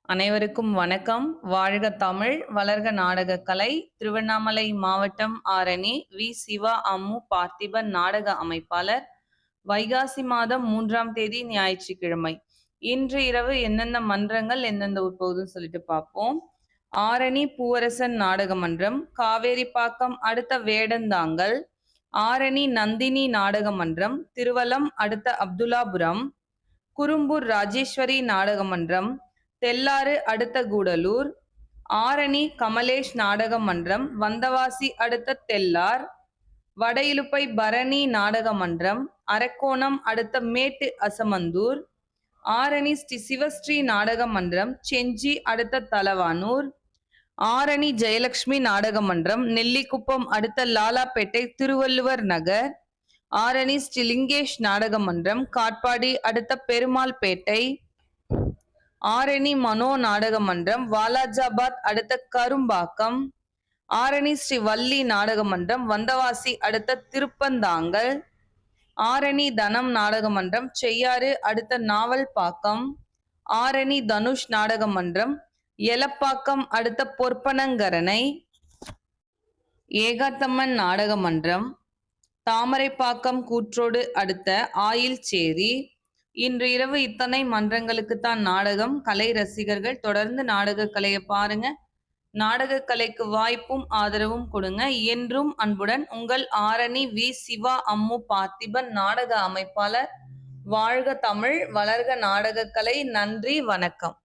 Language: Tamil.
அனைவருக்கும் வணக்கம். வாழ்க தமிழ், வளர்க நாடகக்கலை. திருவண்ணாமலை மாவட்டம் ஆரணி வி. சிவா அம்மு பார்த்திபன் நாடக அமைப்பாளர். வைகாசி மாதம் 3ஆம் தேதி ஞாயிற்றுக்கிழமை. இன்று இரவு எந்தெந்த மன்றங்கள் எந்தெந்த ஊர் போகுதுன்னு சொல்லிட்டு பார்ப்போம். ஆரணி பூவரசன் நாடக மன்றம், காவேரிப்பாக்கம் அடுத்த வேடந்தாங்கல், ஆரணி நந்தினி நாடக மன்றம், திருவலம் அடுத்த அப்துல்லாபுரம், குரும்பூர் ராஜேஸ்வரி நாடக மன்றம், தெல்லாறு அடுத்த கூடலூர், ஆரணி கமலேஷ் நாடக மன்றம், வந்தவாசி அடுத்த தெல்லார், வடஇலுப்பை பரணி நாடக மன்றம், அரக்கோணம் அடுத்த மேட்டு அசமந்தூர், ஆரணி ஸ்ரீ சிவஸ்ரீ நாடக மன்றம், செஞ்சி அடுத்த தலவானூர், ஆரணி ஜெயலட்சுமி நாடக மன்றம், நெல்லிக்குப்பம் அடுத்த லாலாப்பேட்டை திருவள்ளுவர் நகர், ஆரணி ஸ்ரீ லிங்கேஷ் நாடக மன்றம், காட்பாடி அடுத்த பெருமாள்பேட்டை, ஆரணி மனோ நாடக மன்றம், வாலாஜாபாத் அடுத்த கரும்பாக்கம், ஆரணி ஸ்ரீ வள்ளி நாடக மன்றம், வந்தவாசி அடுத்த திருப்பந்தாங்கல், ஆரணி தனம் நாடக மன்றம், செய்யாறு அடுத்த நாவல்பாக்கம், ஆரணி தனுஷ் நாடக மன்றம், எலப்பாக்கம் அடுத்த பொற்பனங்கரணை, ஏகாத்தம்மன் நாடக மன்றம், தாமரைப்பாக்கம் கூற்றோடு அடுத்த ஆயில்சேரி. இன்று இரவு இத்தனை மன்றங்களுக்குத்தான் நாடகம். கலை ரசிகர்கள் தொடர்ந்து நாடக கலையை பாருங்க. நாடக கலைக்கு வாய்ப்பும் ஆதரவும் கொடுங்க. என்றும் அன்புடன் உங்கள் ஆரணி வி. சிவா அம்மு பார்த்திபன் நாடக அமைப்பாளர். வாழ்க தமிழ், வளர்க நாடகக்கலை. நன்றி, வணக்கம்.